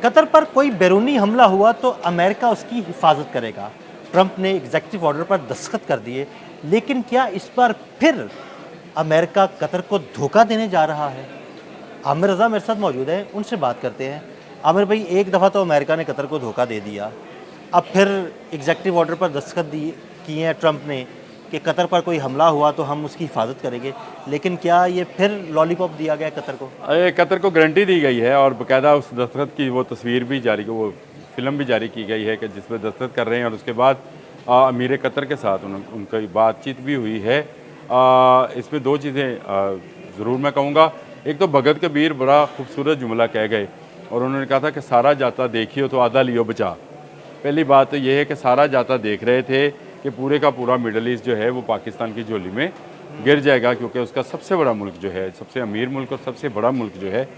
Qatar पर कोई बैरूनी हमला हुआ तो अमेरिका उसकी हिफाजत करेगा। ट्रंप ने एग्जीक्यूटिव ऑर्डर पर दस्तखत कर दिए, लेकिन क्या इस बार फिर अमेरिका कतर को धोखा देने जा रहा है? आमिर रज़ा मेरे साथ मौजूद है, उनसे बात करते हैं। आमिर भाई, एक दफ़ा तो अमेरिका ने कतर को धोखा दे दिया, अब फिर एग्जीक्यूटिव ऑर्डर पर दस्तखत दिए किए हैं ट्रंप ने कि कतर पर कोई हमला हुआ तो हम उसकी हिफाजत करेंगे, लेकिन क्या ये फिर लॉलीपॉप दिया गया कतर को? कतर को गारंटी दी गई है और बाकायदा उस दस्तखत की वो तस्वीर भी जारी, वो फिल्म भी जारी की गई है कि जिसमें दस्तखत कर रहे हैं, और उसके बाद अमीर कतर के साथ उनकी बातचीत भी हुई है। इसमें दो चीज़ें ज़रूर मैं कहूँगा। एक तो भगत कबीर बड़ा खूबसूरत जुमला कह गए और उन्होंने कहा था कि सारा जाता देखियो तो आधा लियो बचा। पहली बात तो ये है कि सारा जाता देख रहे थे कि पूरे का पूरा मिडल ईस्ट जो है वो पाकिस्तान की झोली में गिर जाएगा, क्योंकि उसका सबसे बड़ा मुल्क जो है, सबसे अमीर मुल्क और सबसे बड़ा मुल्क जो है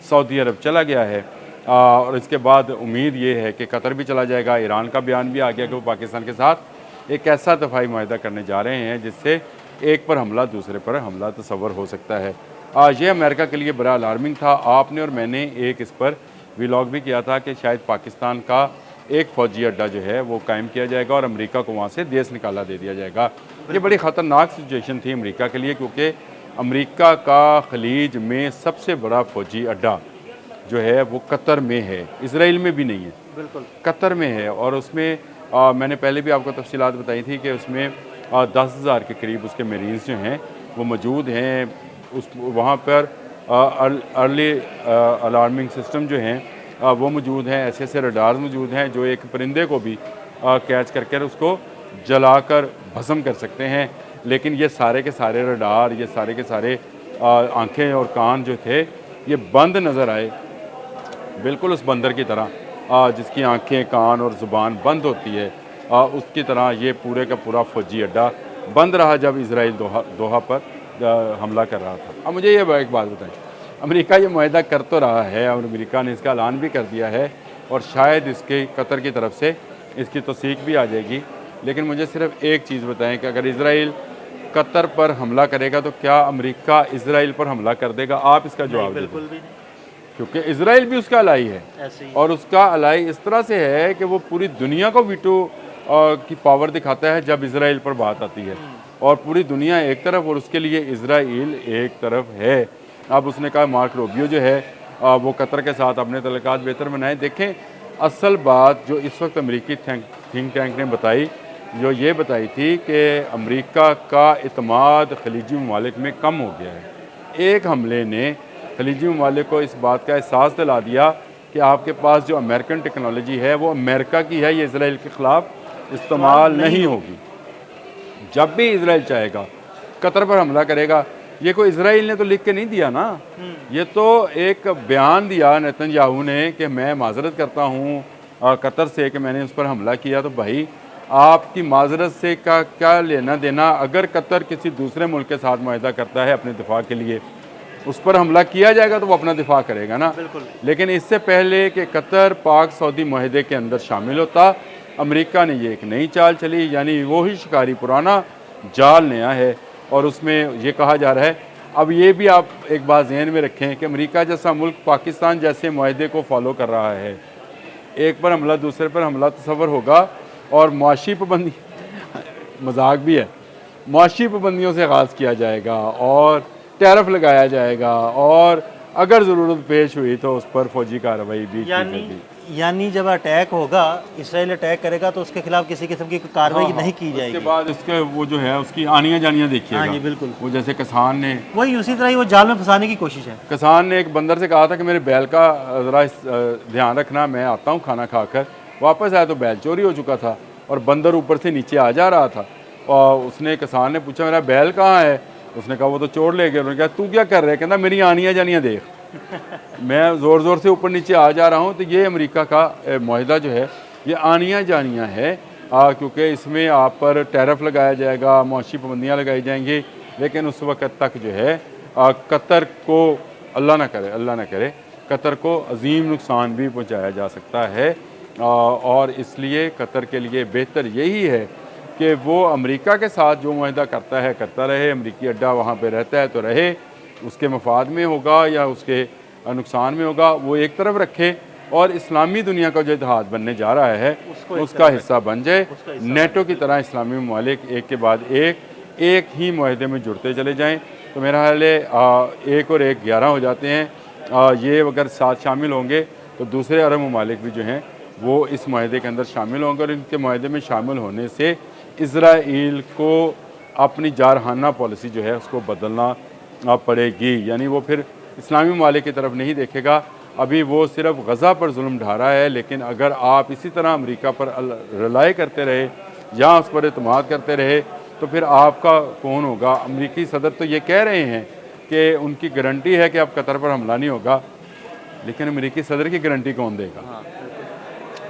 सऊदी अरब चला गया है। और इसके बाद उम्मीद ये है कि कतर भी चला जाएगा। ईरान का बयान भी आ गया कि वो पाकिस्तान के साथ एक ऐसा दफ़ाई मुआहदा करने जा रहे हैं जिससे एक पर हमला दूसरे पर हमला तस्वर हो सकता है। ये अमेरिका के लिए बड़ा अलार्मिंग था। आपने और मैंने एक इस पर व्लॉग भी किया था कि शायद पाकिस्तान का एक फ़ौजी अड्डा जो है वो कायम किया जाएगा और अमेरिका को वहाँ से देश निकाला दे दिया जाएगा। ये बड़ी ख़तरनाक सिचुएशन थी अमेरिका के लिए, क्योंकि अमेरिका का खलीज में सबसे बड़ा फ़ौजी अड्डा जो है वो कतर में है, इसराइल में भी नहीं है, बिल्कुल कतर में है। और उसमें मैंने पहले भी आपको तफसीलात बताई थी कि उसमें 10,000 के करीब उसके मरीज़ जो हैं वो मौजूद हैं। उस वहाँ पर अर्ली अलार्मिंग सिस्टम जो हैं वो मौजूद हैं, ऐसे रडार्स मौजूद हैं जो एक परिंदे को भी कैच करके उसको जलाकर भस्म कर सकते हैं। लेकिन ये सारे के सारे रडार, ये सारे के सारे आंखें और कान जो थे ये बंद नज़र आए, बिल्कुल उस बंदर की तरह जिसकी आंखें, कान और ज़ुबान बंद होती है, उसकी तरह ये पूरे का पूरा फ़ौजी अड्डा बंद रहा जब इसराइल दोहा पर हमला कर रहा था। अब मुझे ये एक बात बताएं, अमेरिका ये मुआहदा कर तो रहा है और अमेरिका ने इसका ऐलान भी कर दिया है और शायद इसके कतर की तरफ से इसकी तौसीक भी आ जाएगी, लेकिन मुझे सिर्फ एक चीज़ बताएं कि अगर इसराइल कतर पर हमला करेगा तो क्या अमेरिका इसराइल पर हमला कर देगा? आप इसका जवाब दें। बिल्कुल भी नहीं, क्योंकि इसराइल भी उसका अलाई है ऐसे ही। और उसका अलाई इस तरह से है कि वो पूरी दुनिया को वीटो की पावर दिखाता है जब इसराइल पर बात आती है, और पूरी दुनिया एक तरफ और उसके लिए इसराइल एक तरफ है। अब उसने कहा मार्क रोबियो जो है वो कतर के साथ अपने तल्लुकात बेहतर बनाए। देखें, असल बात जो इस वक्त अमेरिकी थिंक टैंक ने बताई, जो ये बताई थी कि अमेरिका का इत्मीद खलीजी ममालिक में कम हो गया है। एक हमले ने खलीजी ममालिक को इस बात का एहसास दिला दिया कि आपके पास जो अमेरिकन टेक्नोलॉजी है वो अमेरिका की है, ये इसराइल के ख़िलाफ़ इस्तेमाल नहीं होगी। जब भी इसराइल चाहेगा कतर पर हमला करेगा। ये कोई इसराइल ने तो लिख के नहीं दिया ना, ये तो एक बयान दिया नेतन्याहू ने कि मैं माजरत करता हूँ कतर से कि मैंने उस पर हमला किया। तो भाई आपकी माजरत से का क्या लेना देना? अगर कतर किसी दूसरे मुल्क के साथ मुआहदा करता है अपने दिफा के लिए, उस पर हमला किया जाएगा तो वो अपना दिफा करेगा ना। लेकिन इससे पहले कि कतर पाक सऊदी मुआहदे के अंदर शामिल होता, अमेरिका ने ये एक नई चाल चली, यानी वही शिकारी पुराना जाल नया है। और उसमें ये कहा जा रहा है, अब ये भी आप एक बात ज़हन में रखें कि अमेरिका जैसा मुल्क पाकिस्तान जैसे मुआहदे को फॉलो कर रहा है, एक पर हमला दूसरे पर हमला तस्वर होगा और मुआशी पाबंदी मजाक भी है, मुआशी पाबंदियों से आगाज़ किया जाएगा और टैरिफ लगाया जाएगा और अगर ज़रूरत पेश हुई तो उस पर फौजी कार्रवाई भी की जाएगी। यानी जब अटैक होगा, इसराइल अटैक करेगा तो उसके खिलाफ किसी किस्म की कार्रवाई नहीं की जाएगी। उसके बाद इसके वो जो है उसकी आनियाँ जानियाँ देखिएगा। हाँ जी, बिल्कुल। वो जैसे किसान ने, वही उसी तरह ही वो जाल में फंसाने की कोशिश है। किसान ने एक बंदर से कहा था कि मेरे बैल का ज़रा ध्यान रखना, मैं आता हूँ खाना खाकर। वापस आया तो बैल चोरी हो चुका था और बंदर ऊपर से नीचे आ जा रहा था। और उसने, किसान ने पूछा मेरा बैल कहाँ है? उसने कहा वो तो चोर ले गया। उन्होंने कहा तू क्या कर रहे? कहता मेरी आनियाँ जानियाँ देख, मैं ज़ोर ज़ोर से ऊपर नीचे आ जा रहा हूँ। तो ये अमेरिका का मुआहदा जो है ये आनियाँ जानियाँ है, क्योंकि इसमें आप पर टैरिफ लगाया जाएगा, मुआशी पाबंदियाँ लगाई जाएंगी, लेकिन उस वक्त तक जो है कतर को अल्लाह ना करे कतर को अजीम नुकसान भी पहुँचाया जा सकता है। और इसलिए कतर के लिए बेहतर यही है कि वो अमेरिका के साथ जो मुआहदा करता है करता रहे, अमेरिकी अड्डा वहाँ पे रहता है तो रहे, उसके मफाद में होगा या उसके नुकसान में होगा वो एक तरफ रखे, और इस्लामी दुनिया का जो इतिहाद बनने जा रहा है उसका हिस्सा बन जाए। नेटो की तरह इस्लामी ममालिक एक के बाद एक ही माहदे में जुड़ते चले जाएँ, तो मेरा ख्याल है 1 और 1 11 हो जाते हैं। ये अगर साथ शामिल होंगे तो दूसरे अरब ममालिक भी जो हैं वो इस माहदे के अंदर शामिल होंगे, और इनके माहदे में शामिल होने से इज़राइल को अपनी जारहाना पॉलिसी जो है उसको बदलना पड़ेगी। यानी वो फिर इस्लामी ममालिक की तरफ नहीं देखेगा। अभी वो सिर्फ गज़ा पर जुल्म ढा रहा है, लेकिन अगर आप इसी तरह अमेरिका पर रिलाई करते रहे या उस पर एतमाद करते रहे तो फिर आपका कौन होगा। अमेरिकी सदर तो ये कह रहे हैं कि उनकी गारंटी है कि अब कतर पर हमला नहीं होगा, लेकिन अमेरिकी सदर की गारंटी कौन देगा।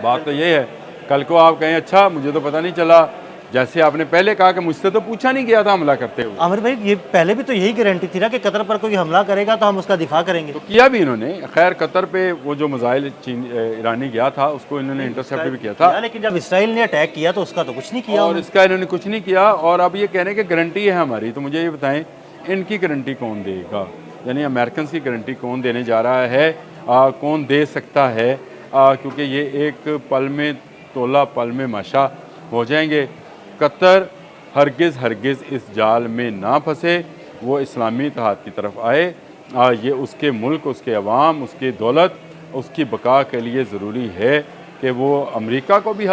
बात तो ये है, कल को आप कहें अच्छा मुझे तो पता नहीं चला, जैसे आपने पहले कहा कि मुझसे तो पूछा नहीं गया था हमला करते हुए। आमिर भाई, ये पहले भी तो यही गारंटी थी ना कि कतर पर कोई हमला करेगा तो हम उसका दिफा करेंगे। तो किया भी इन्होंने। खैर कतर पे वो जो मिसाइल ईरानी गया था उसको इन्होंने इंटरसेप्ट भी किया था, लेकिन जब इसराइल ने अटैक किया तो उसका तो कुछ नहीं किया और इसका इन्होंने कुछ नहीं किया। और अब ये कह रहे हैं कि गारंटी है हमारी, तो मुझे ये बताएं इनकी गारंटी कौन देगा। यानी अमेरिकन की गारंटी कौन देने जा रहा है, कौन दे सकता है, क्योंकि ये एक पल में तोला पल में माशा हो जाएंगे। कतर हरगिज़ इस जाल में ना फंसे, वो इस्लामी इत्तेहाद की तरफ आए। ये उसके मुल्क, उसके अवाम, उसकी दौलत, उसकी बका के लिए ज़रूरी है कि वो अमेरिका को भी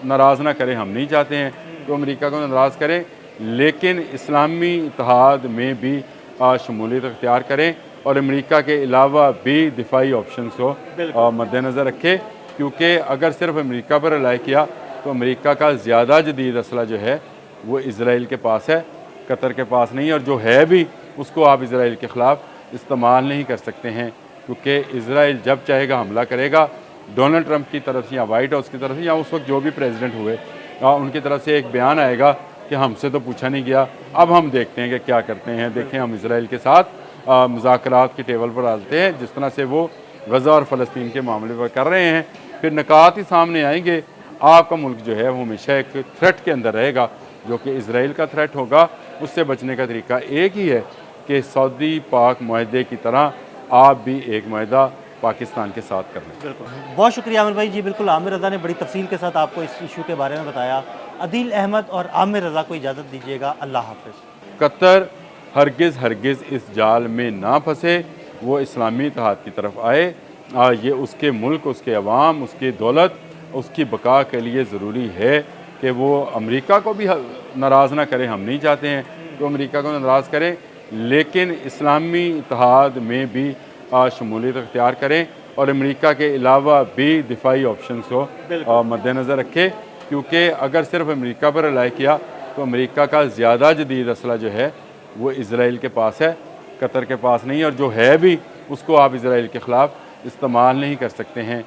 नाराज़ ना करे। हम नहीं चाहते हैं कि अमेरिका को नाराज़ करें, लेकिन इस्लामी इत्तेहाद में भी शमूलियत अख्तियार करें और अमेरिका के अलावा भी दिफाई ऑप्शन को मद्देनज़र रखें। क्योंकि अगर सिर्फ अमेरिका पर रिलाई किया तो अमेरिका का ज़्यादा जदीद असला जो है वो इज़राइल के पास है, कतर के पास नहीं। और जो है भी उसको आप इज़राइल के ख़िलाफ़ इस्तेमाल नहीं कर सकते हैं, क्योंकि इज़राइल जब चाहेगा हमला करेगा। डोनाल्ड ट्रंप की तरफ से या वाइट हाउस की तरफ से या उस वक्त जो भी प्रेसिडेंट हुए उनकी तरफ से एक बयान आएगा कि हमसे तो पूछा नहीं गया, अब हम देखते हैं कि क्या करते हैं। देखें, हम इज़राइल के साथ मुज़ाकरात की टेबल पर आते हैं, जिस तरह से वो गज़ा और फ़लस्तीन के मामले पर कर रहे हैं, फिर निकात ही सामने आएंगे। आपका मुल्क जो है वो हमेशा एक थ्रेट के अंदर रहेगा, जो कि इज़राइल का थ्रेट होगा। उससे बचने का तरीका एक ही है कि सऊदी पाक माहदे की तरह आप भी एक माहदा पाकिस्तान के साथ कर लें। बिल्कुल, बहुत शुक्रिया आमिर भाई जी। बिल्कुल, आमिर रज़ा ने बड़ी तफसील के साथ आपको इस इशू के बारे में बताया। अदील अहमद और आमिर रज़ा को इजाज़त दीजिएगा। अल्लाह हाफ़िज़। कतर हरगिज़ इस जाल में ना फंसे, वो इस्लामी इत्तेहाद की तरफ आए। ये उसके मुल्क, उसके अवाम, उसकी दौलत, उसकी बका के लिए ज़रूरी है कि वो अमेरिका को भी नाराज़ ना करें। हम नहीं चाहते हैं कि अमेरिका को नाराज़ करें, लेकिन इस्लामी इत्तेहाद में भी शमूलियत अख्तियार करें और अमेरिका के अलावा भी दिफाई ऑप्शन को मद्देनज़र रखें। क्योंकि अगर सिर्फ अमेरिका पर रिलाई किया तो अमेरिका का ज़्यादा जदीद असला जो है वो इज़राइल के पास है, कतर के पास नहीं। और जो है भी उसको आप इज़राइल के ख़िलाफ़ इस्तेमाल नहीं कर सकते हैं।